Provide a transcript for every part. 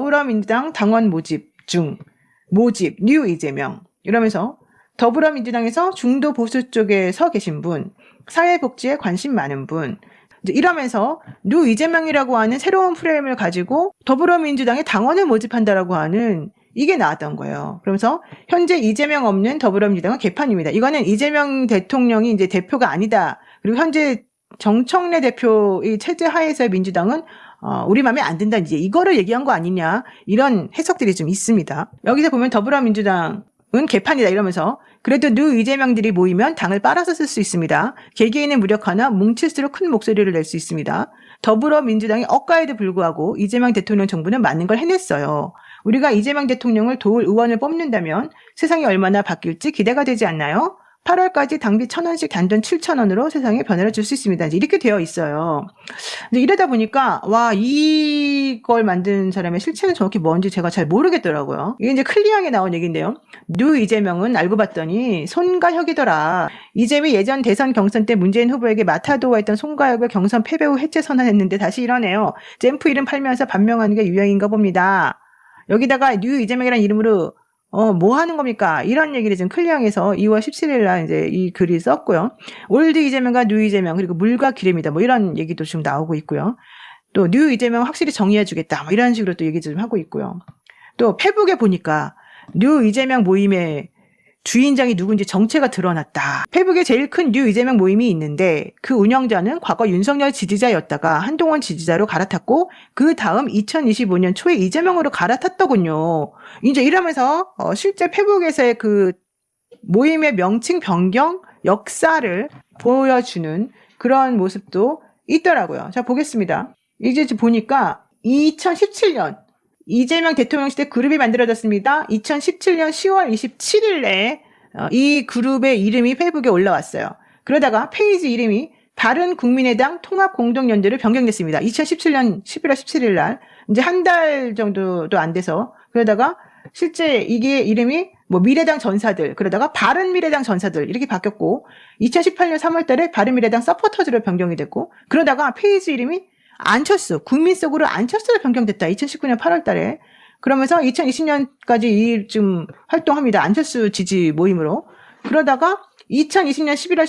더불어민주당 당원 모집 뉴 이재명 이러면서 더불어민주당에서 중도 보수 쪽에 서 계신 분, 사회복지에 관심 많은 분, 이러면서 뉴 이재명이라고 하는 새로운 프레임을 가지고 더불어민주당의 당원을 모집한다라고 하는 이게 나왔던 거예요. 그러면서 현재 이재명 없는 더불어민주당은 개판입니다. 이거는 이재명 대통령이 이제 대표가 아니다. 그리고 현재 정청래 대표의 체제 하에서의 민주당은 우리 맘에 안 든다. 이제 이거를 얘기한 거 아니냐. 이런 해석들이 좀 있습니다. 여기서 보면 더불어민주당은 개판이다 이러면서 그래도 뉴 이재명들이 모이면 당을 빨아서 쓸 수 있습니다. 개개인은 무력하나 뭉칠수록 큰 목소리를 낼 수 있습니다. 더불어민주당이 억가에도 불구하고 이재명 대통령 정부는 많은 걸 해냈어요. 우리가 이재명 대통령을 도울 의원을 뽑는다면 세상이 얼마나 바뀔지 기대가 되지 않나요? 8월까지 당비 1,000원씩 단돈 7,000원으로 세상에 변화를 줄 수 있습니다. 이렇게 되어 있어요. 근데 이러다 보니까 와 이걸 만든 사람의 실체는 정확히 뭔지 제가 잘 모르겠더라고요. 이게 이제 클리어하게 나온 얘기인데요. 뉴 이재명은 알고 봤더니 손과 혁이더라. 이재명이 예전 대선 경선 때 문재인 후보에게 마타도어했던 손과 혁을 경선 패배 후 해체 선언했는데 다시 이러네요. 잼프 이름 팔면서 반명하는 게 유행인가 봅니다. 여기다가 뉴 이재명이라는 이름으로 뭐 하는 겁니까? 이런 얘기를 지금 클리앙에서 2월 17일 날 이제 이 글이 썼고요. 올드 이재명과 뉴 이재명 그리고 물과 기름이다. 뭐 이런 얘기도 지금 나오고 있고요. 또 뉴 이재명 확실히 정의해 주겠다. 뭐 이런 식으로 또 얘기 좀 하고 있고요. 또 페북에 보니까 뉴 이재명 모임의 주인장이 누군지 정체가 드러났다. 페북에 제일 큰 뉴 이재명 모임이 있는데 그 운영자는 과거 윤석열 지지자였다가 한동훈 지지자로 갈아탔고 그 다음 2025년 초에 이재명으로 갈아탔더군요. 이제 이러면서 실제 페북에서의 그 모임의 명칭 변경 역사를 보여주는 그런 모습도 있더라고요. 자 보겠습니다. 이제 보니까 2017년 이재명 대통령 시대 그룹이 만들어졌습니다. 2017년 10월 27일에 이 그룹의 이름이 페이북에 올라왔어요. 그러다가 페이지 이름이 바른국민의당 통합공동연대로 변경됐습니다. 2017년 11월 17일 날 이제 한 달 정도도 안 돼서 그러다가 실제 이게 이름이 뭐 미래당 전사들 그러다가 바른미래당 전사들 이렇게 바뀌었고 2018년 3월 달에 바른미래당 서포터즈로 변경이 됐고 그러다가 페이지 이름이 안철수, 국민 속으로 안철수로 변경됐다. 2019년 8월 달에. 그러면서 2020년까지 좀 활동합니다. 안철수 지지 모임으로. 그러다가 2020년 11월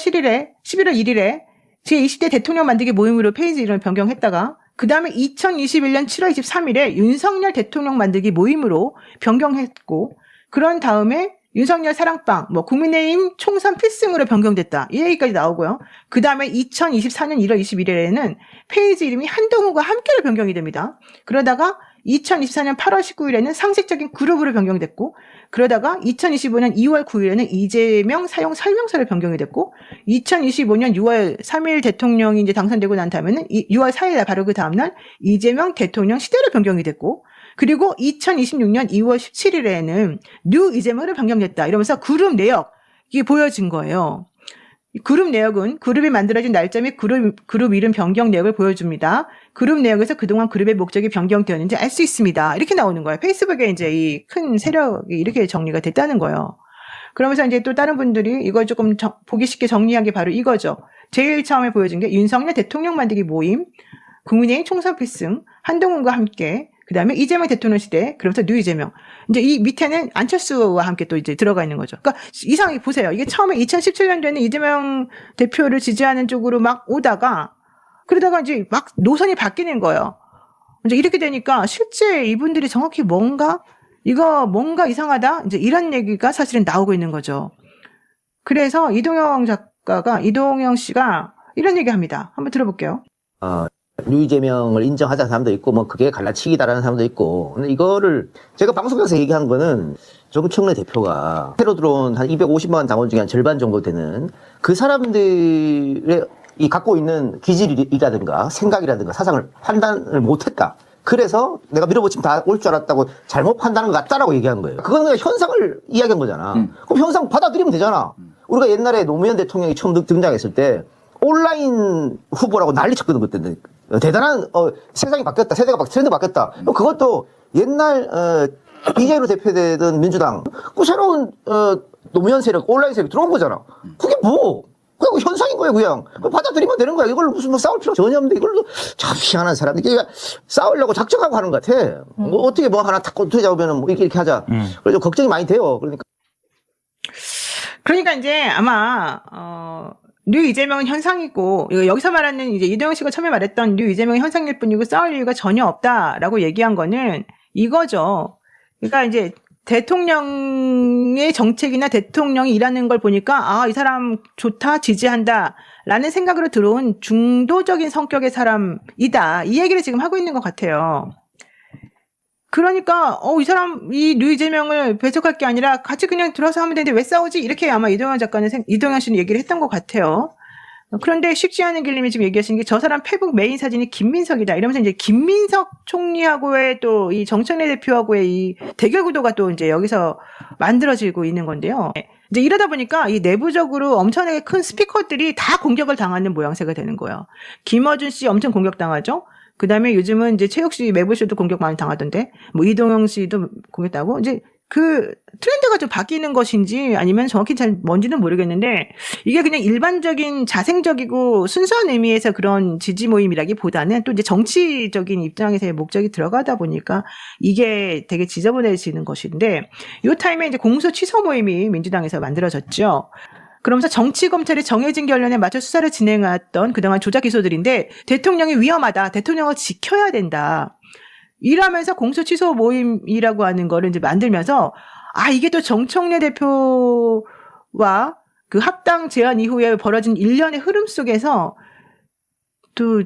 1일에 제20대 대통령 만들기 모임으로 페이지 이름을 변경했다가 그 다음에 2021년 7월 23일에 윤석열 대통령 만들기 모임으로 변경했고 그런 다음에 윤석열 사랑방, 국민의힘 총선 필승으로 변경됐다. 이 얘기까지 나오고요. 그 다음에 2024년 1월 21일에는 페이지 이름이 한동훈과 함께로 변경이 됩니다. 그러다가 2024년 8월 19일에는 상식적인 그룹으로 변경됐고, 그러다가 2025년 2월 9일에는 이재명 사용 설명서로 변경이 됐고, 2025년 6월 3일 대통령이 이제 당선되고 난 다음에는 6월 4일 바로 그 다음날 이재명 대통령 시대로 변경이 됐고, 그리고 2026년 2월 17일에는 뉴 이재명으로 변경됐다. 이러면서 그룹 내역이 보여진 거예요. 그룹 내역은 그룹이 만들어진 날짜 및 그룹 이름 변경 내역을 보여줍니다. 그룹 내역에서 그동안 그룹의 목적이 변경되었는지 알 수 있습니다. 이렇게 나오는 거예요. 페이스북에 이제 이 큰 세력이 이렇게 정리가 됐다는 거예요. 그러면서 이제 또 다른 분들이 이걸 조금 보기 쉽게 정리한 게 바로 이거죠. 제일 처음에 보여준 게 윤석열 대통령 만들기 모임, 국민의힘 총선 필승, 한동훈과 함께, 그 다음에 이재명 대통령 시대, 그러면서 뉴 이재명. 이제 이 밑에는 안철수와 함께 또 이제 들어가 있는 거죠. 그러니까 이상하게 보세요. 이게 처음에 2017년도에는 이재명 대표를 지지하는 쪽으로 막 오다가, 그러다가 이제 막 노선이 바뀌는 거예요. 이제 이렇게 되니까 실제 이분들이 정확히 뭔가 이상하다? 이제 이런 얘기가 사실은 나오고 있는 거죠. 그래서 이동영 씨가 이런 얘기 합니다. 한번 들어볼게요. 뉴 이재명을 인정하자는 사람도 있고, 그게 갈라치기다라는 사람도 있고. 근데 이거를 제가 방송에서 얘기한 거는 정청래 대표가 새로 들어온 한 250만 당원 중에 한 절반 정도 되는 그 사람들의 이 갖고 있는 기질이라든가 생각이라든가 사상을 판단을 못했다. 그래서 내가 밀어붙이면 다 올 줄 알았다고 잘못 판단한 것 같다라고 얘기한 거예요. 그건 그냥 현상을 이야기한 거잖아. 그럼 현상 받아들이면 되잖아. 우리가 옛날에 노무현 대통령이 처음 등장했을 때 온라인 후보라고 난리 쳤거든, 그때는. 대단한, 세상이 바뀌었다, 트렌드 바뀌었다. 그것도 옛날, 이재로 대표되던 민주당, 그 새로운, 노무현 세력, 온라인 세력 들어온 거잖아. 그게 뭐, 그냥 그거 현상인 거예요, 그냥. 그거 받아들이면 되는 거야. 이걸로 무슨 뭐 싸울 필요 전혀 없는데, 이걸로 참 희한한 사람들이. 그러니까 싸우려고 작정하고 하는 것 같아. 뭐 어떻게 뭐 하나 탁 꼬투리 잡으면 뭐 이렇게 하자. 그래서 걱정이 많이 돼요. 그러니까 이제 아마 류 이재명은 현상이고 여기서 말하는 이제 이동영 씨가 처음에 말했던 류 이재명은 현상일 뿐이고 싸울 이유가 전혀 없다라고 얘기한 거는 이거죠. 그러니까 이제 대통령의 정책이나 대통령이 일하는 걸 보니까 이 사람 좋다, 지지한다라는 생각으로 들어온 중도적인 성격의 사람이다. 이 얘기를 지금 하고 있는 것 같아요. 그러니까 이 류 이재명을 배척할 게 아니라 같이 그냥 들어서 하면 되는데 왜 싸우지? 이렇게 아마 이동영 씨는 얘기를 했던 것 같아요. 그런데 쉽지 않은 길님이 지금 얘기하시는 게 저 사람 페북 메인 사진이 김민석이다. 이러면서 이제 김민석 총리하고의 또 이 정청래 대표하고의 이 대결 구도가 또 이제 여기서 만들어지고 있는 건데요. 이제 이러다 보니까 이 내부적으로 엄청나게 큰 스피커들이 다 공격을 당하는 모양새가 되는 거예요. 김어준 씨 엄청 공격당하죠. 그 다음에 요즘은 이제 최욱 씨 매불쇼도 공격 많이 당하던데, 뭐 이동영 씨도 공격당하고, 이제 그 트렌드가 좀 바뀌는 것인지 아니면 정확히 잘 뭔지는 모르겠는데, 이게 그냥 일반적인 자생적이고 순수한 의미에서 그런 지지 모임이라기보다는 또 이제 정치적인 입장에서의 목적이 들어가다 보니까 이게 되게 지저분해지는 것인데, 요 타임에 이제 공소 취소 모임이 민주당에서 만들어졌죠. 그러면서 정치검찰이 정해진 결론에 맞춰 수사를 진행했던 그동안 조작 기소들인데 대통령이 위험하다. 대통령을 지켜야 된다. 이러면서 공소 취소 모임이라고 하는 거를 이제 만들면서 이게 또 정청래 대표와 그 합당 제안 이후에 벌어진 일련의 흐름 속에서 또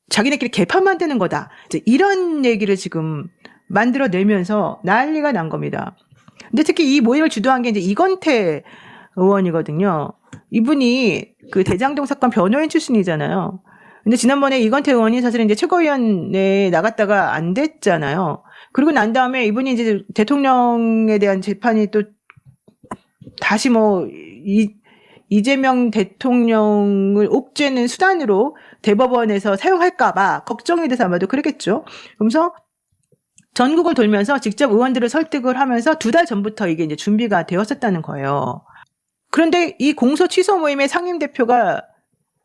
자기네끼리 개판 만드는 거다. 이제 이런 얘기를 지금 만들어내면서 난리가 난 겁니다. 근데 특히 이 모임을 주도한 게 이제 이건태 의원이거든요. 이분이 그 대장동 사건 변호인 출신이잖아요. 근데 지난번에 이건태 의원이 사실은 이제 최고위원회에 나갔다가 안 됐잖아요. 그리고 난 다음에 이분이 이제 대통령에 대한 재판이 또 다시 뭐 이재명 대통령을 옥죄는 수단으로 대법원에서 사용할까봐 걱정이 돼서 아마도 그랬겠죠. 그러면서 전국을 돌면서 직접 의원들을 설득을 하면서 2달 전부터 이게 이제 준비가 되었었다는 거예요. 그런데 이 공소 취소 모임의 상임대표가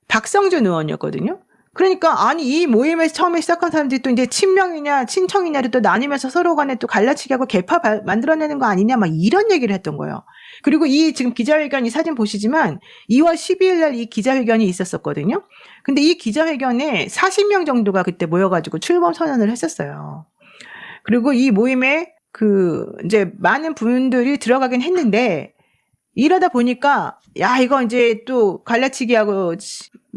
박성준 의원이었거든요. 그러니까 이 모임에서 처음에 시작한 사람들이 또 이제 친명이냐 친청이냐를 또 나뉘면서 서로 간에 또 갈라치기 하고 개파 만들어내는 거 아니냐 막 이런 얘기를 했던 거예요. 그리고 이 지금 기자회견 이 사진 보시지만 2월 12일 날 이 기자회견이 있었었거든요. 근데 이 기자회견에 40명 정도가 그때 모여가지고 출범 선언을 했었어요. 그리고 이 모임에 이제 많은 분들이 들어가긴 했는데 이러다 보니까 이거 이제 또 갈라치기하고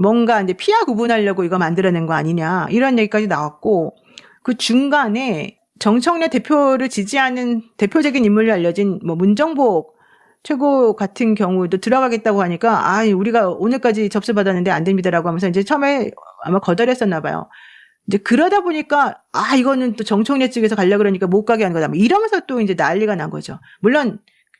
뭔가 이제 피하 구분하려고 이거 만들어낸 거 아니냐 이런 얘기까지 나왔고 그 중간에 정청래 대표를 지지하는 대표적인 인물로 알려진 뭐 문정복 최고 같은 경우도 들어가겠다고 하니까 우리가 오늘까지 접수 받았는데 안 됩니다라고 하면서 이제 처음에 아마 거절했었나 봐요. 이제 그러다 보니까 이거는 또 정청래 측에서 가려고 그러니까 못 가게 하는 거다. 뭐 이러면서 또 이제 난리가 난 거죠. 물론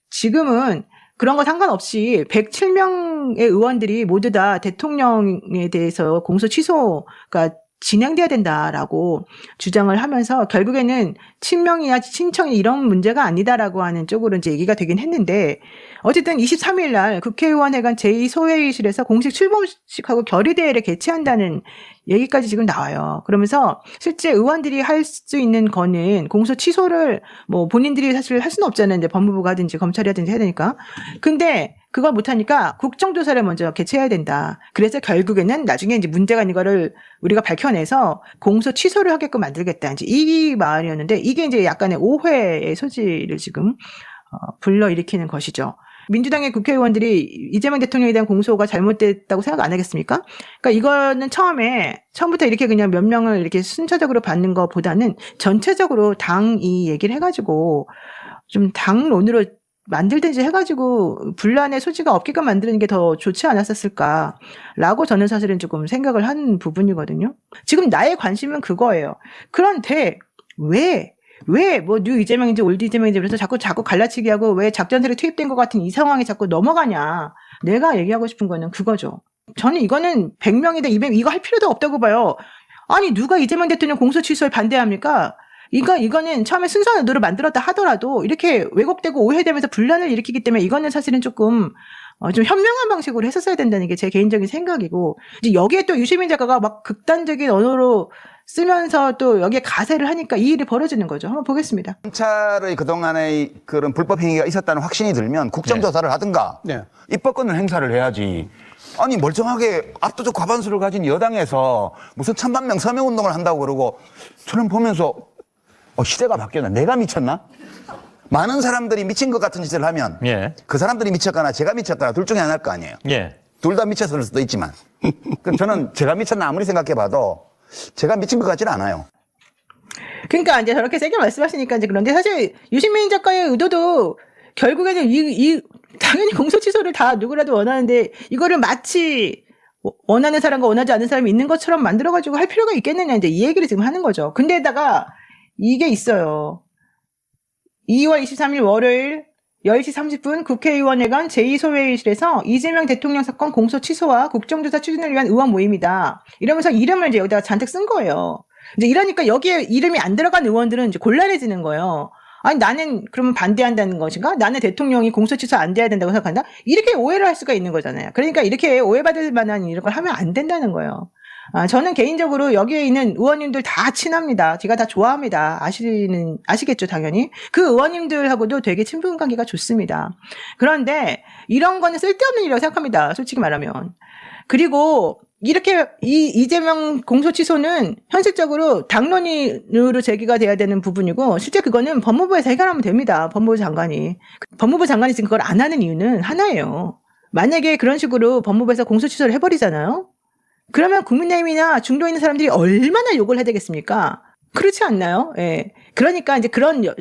지금은 그런 거 상관없이 107명의 의원들이 모두 다 대통령에 대해서 공소 취소가 진행돼야 된다라고 주장을 하면서 결국에는 친명이나 친청이 이런 문제가 아니다라고 하는 쪽으로 이제 얘기가 되긴 했는데 어쨌든 23일 날 국회의원회관 제2소회의실에서 공식 출범식하고 결의대회를 개최한다는 얘기까지 지금 나와요. 그러면서 실제 의원들이 할 수 있는 거는 공소 취소를 뭐 본인들이 사실 할 수는 없잖아요. 이제 법무부가 하든지 검찰이 하든지 해야 되니까. 근데 그걸 못하니까 국정조사를 먼저 개최해야 된다. 그래서 결국에는 나중에 이제 문제가 있는 거를 우리가 밝혀내서 공소 취소를 하게끔 만들겠다. 이제 이 말이었는데 이게 이제 약간의 오해의 소지를 지금 불러일으키는 것이죠. 민주당의 국회의원들이 이재명 대통령에 대한 공소가 잘못됐다고 생각 안 하겠습니까? 그러니까 이거는 처음부터 이렇게 그냥 몇 명을 이렇게 순차적으로 받는 것보다는 전체적으로 당이 얘기를 해가지고 좀 당론으로 만들든지 해가지고 분란의 소지가 없게끔 만드는 게 더 좋지 않았었을까라고 저는 사실은 조금 생각을 한 부분이거든요. 지금 나의 관심은 그거예요. 그런데 왜 뭐 뉴 이재명인지 올드 이재명인지 그래서 자꾸 갈라치기 하고 왜 작전세력 투입된 것 같은 이 상황에 자꾸 넘어가냐. 내가 얘기하고 싶은 거는 그거죠. 저는 이거는 100명이다 200명 이거 할 필요도 없다고 봐요. 아니 누가 이재명 대통령 공소 취소에 반대합니까? 이거는 처음에 순수한 의도로 만들었다 하더라도 이렇게 왜곡되고 오해되면서 분란을 일으키기 때문에 이거는 사실은 조금 좀 현명한 방식으로 했었어야 된다는 게 제 개인적인 생각이고, 이제 여기에 또 유시민 작가가 막 극단적인 언어로 쓰면서 또 여기에 가세를 하니까 이 일이 벌어지는 거죠. 한번 보겠습니다. 검찰의 그동안의 그런 불법 행위가 있었다는 확신이 들면 국정조사를 하든가 네. 입법권을 행사를 해야지. 아니 멀쩡하게 압도적 과반수를 가진 여당에서 무슨 1000만 명 서명운동을 한다고 그러고, 저는 보면서 시대가 바뀌었나? 내가 미쳤나? 많은 사람들이 미친 것 같은 짓을 하면 예. 그 사람들이 미쳤거나 제가 미쳤거나 둘 중에 하나일 거 아니에요. 예. 둘 다 미쳤을 수도 있지만. 그럼 저는 제가 미쳤나 아무리 생각해봐도 제가 미친 것 같지는 않아요. 그러니까 이제 저렇게 세게 말씀하시니까 이제 그런데 사실 유시민 작가의 의도도 결국에는 당연히 공소 취소를 다 누구라도 원하는데 이거를 마치 원하는 사람과 원하지 않는 사람이 있는 것처럼 만들어가지고 할 필요가 있겠느냐 이제 이 얘기를 지금 하는 거죠. 근데다가 이게 있어요. 2월 23일 월요일 10시 30분 국회의원회관 제2소회의실에서 이재명 대통령 사건 공소 취소와 국정조사 추진을 위한 의원 모임이다. 이러면서 이름을 이제 여기다가 잔뜩 쓴 거예요. 이제 이러니까 여기에 이름이 안 들어간 의원들은 이제 곤란해지는 거예요. 아니, 나는 그러면 반대한다는 것인가? 나는 대통령이 공소 취소 안 돼야 된다고 생각한다? 이렇게 오해를 할 수가 있는 거잖아요. 그러니까 이렇게 오해받을 만한 이런 걸 하면 안 된다는 거예요. 저는 개인적으로 여기에 있는 의원님들 다 친합니다. 제가 다 좋아합니다. 아시겠죠, 당연히. 그 의원님들하고도 되게 친분 관계가 좋습니다. 그런데 이런 거는 쓸데없는 일이라고 생각합니다. 솔직히 말하면. 그리고 이렇게 이재명 공소 취소는 현실적으로 당론으로 제기가 돼야 되는 부분이고, 실제 그거는 법무부에서 해결하면 됩니다. 법무부 장관이 지금 그걸 안 하는 이유는 하나예요. 만약에 그런 식으로 법무부에서 공소 취소를 해버리잖아요. 그러면 국민의힘이나 중도에 있는 사람들이 얼마나 욕을 해야 되겠습니까? 그렇지 않나요? 예. 그러니까 이제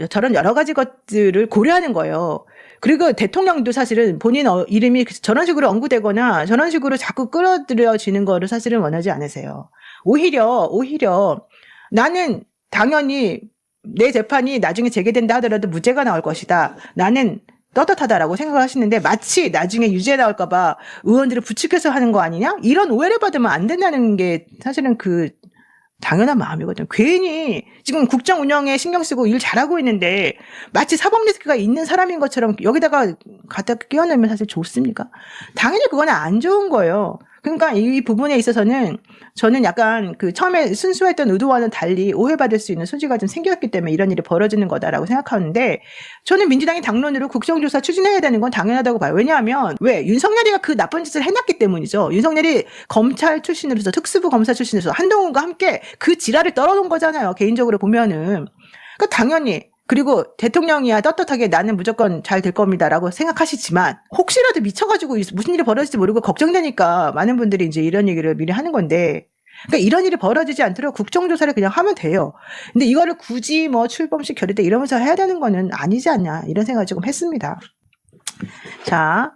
저런 여러 가지 것들을 고려하는 거예요. 그리고 대통령도 사실은 본인 이름이 저런 식으로 언급되거나 저런 식으로 자꾸 끌어들여지는 거를 사실은 원하지 않으세요. 오히려 나는 당연히 내 재판이 나중에 재개된다 하더라도 무죄가 나올 것이다. 나는 떳떳하다라고 생각을 하시는데, 마치 나중에 유죄 나올까봐 의원들을 부추겨서 하는 거 아니냐? 이런 오해를 받으면 안 된다는 게 사실은 그 당연한 마음이거든요. 괜히 지금 국정 운영에 신경 쓰고 일 잘하고 있는데 마치 사법 리스크가 있는 사람인 것처럼 여기다가 갖다 끼워넣으면 사실 좋습니까? 당연히 그건 안 좋은 거예요. 그러니까 이 부분에 있어서는 저는 약간 그 처음에 순수했던 의도와는 달리 오해받을 수 있는 소지가 좀 생겼기 때문에 이런 일이 벌어지는 거다라고 생각하는데, 저는 민주당이 당론으로 국정조사 추진해야 되는 건 당연하다고 봐요. 왜냐하면 윤석열이가 그 나쁜 짓을 해놨기 때문이죠. 윤석열이 검찰 출신으로서, 특수부 검사 출신으로서 한동훈과 함께 그 지랄을 떨어놓은 거잖아요. 개인적으로 보면은. 그러니까 당연히, 그리고 대통령이야 떳떳하게 나는 무조건 잘 될 겁니다라고 생각하시지만, 혹시라도 미쳐가지고 무슨 일이 벌어질지 모르고 걱정되니까 많은 분들이 이제 이런 얘기를 미리 하는 건데, 그러니까 이런 일이 벌어지지 않도록 국정조사를 그냥 하면 돼요. 근데 이거를 굳이 출범식 결의대 이러면서 해야 되는 거는 아니지 않냐, 이런 생각을 조금 했습니다. 자,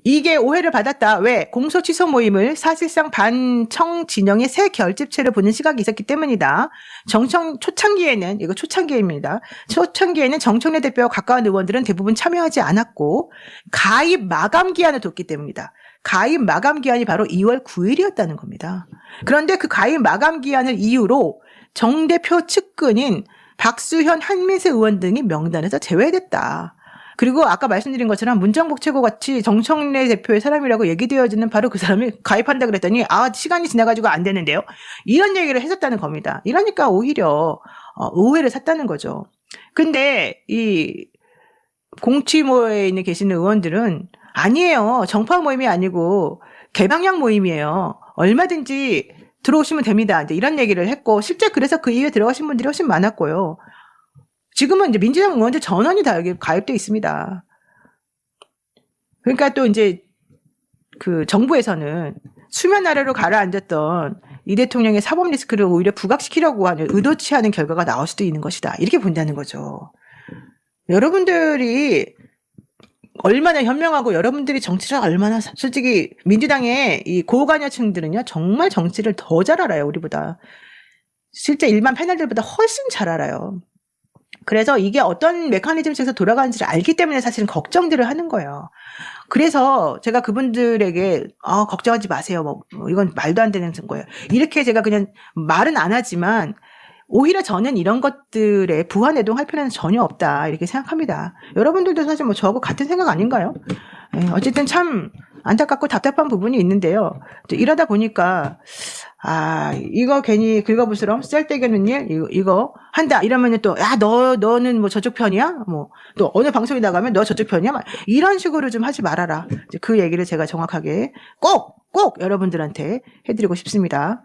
이게 오해를 받았다. 왜? 공소 취소 모임을 사실상 반청 진영의 새 결집체를 보는 시각이 있었기 때문이다. 초창기에는, 이거 초창기입니다. 초창기에는 정청래 대표와 가까운 의원들은 대부분 참여하지 않았고, 가입 마감 기한을 뒀기 때문이다. 가입 마감 기한이 바로 2월 9일이었다는 겁니다. 그런데 그 가입 마감 기한을 이유로 정 대표 측근인 박수현, 한민세 의원 등이 명단에서 제외됐다. 그리고 아까 말씀드린 것처럼 문정복 최고같이 정청래 대표의 사람이라고 얘기되어지는 바로 그 사람이 가입한다 그랬더니 시간이 지나가지고 안 되는데요. 이런 얘기를 했었다는 겁니다. 이러니까 오히려 오해를 샀다는 거죠. 근데 이 공취모에 있는 계시는 의원들은 아니에요. 정파 모임이 아니고 개방형 모임이에요. 얼마든지 들어오시면 됩니다. 이제 이런 얘기를 했고, 실제 그래서 그 이후에 들어가신 분들이 훨씬 많았고요. 지금은 이제 민주당 의원들 전원이 다 여기 가입돼 있습니다. 그러니까 또 이제 그 정부에서는 수면 아래로 가라앉았던 이 대통령의 사법 리스크를 오히려 부각시키려고 하는 의도치 않은 결과가 나올 수도 있는 것이다. 이렇게 본다는 거죠. 여러분들이 얼마나 현명하고 여러분들이 정치를 얼마나, 솔직히 민주당의 이 고관여층들은요 정말 정치를 더 잘 알아요. 우리보다. 실제 일반 패널들보다 훨씬 잘 알아요. 그래서 이게 어떤 메커니즘 속에서 돌아가는지를 알기 때문에 사실은 걱정들을 하는 거예요. 그래서 제가 그분들에게 걱정하지 마세요. 이건 말도 안 되는 거예요. 이렇게 제가 그냥 말은 안 하지만 오히려 저는 이런 것들에 부안해동할 필요는 전혀 없다 이렇게 생각합니다. 여러분들도 사실 뭐 저하고 같은 생각 아닌가요? 예, 어쨌든 참 안타깝고 답답한 부분이 있는데요. 이러다 보니까 이거 괜히 긁어부스럼 쌀떼기는 일 이거 한다 이러면은 또 야 너는 뭐 저쪽 편이야? 뭐 또 어느 방송에 나가면 너 저쪽 편이야? 막 이런 식으로 좀 하지 말아라. 이제 그 얘기를 제가 정확하게 꼭 여러분들한테 해드리고 싶습니다.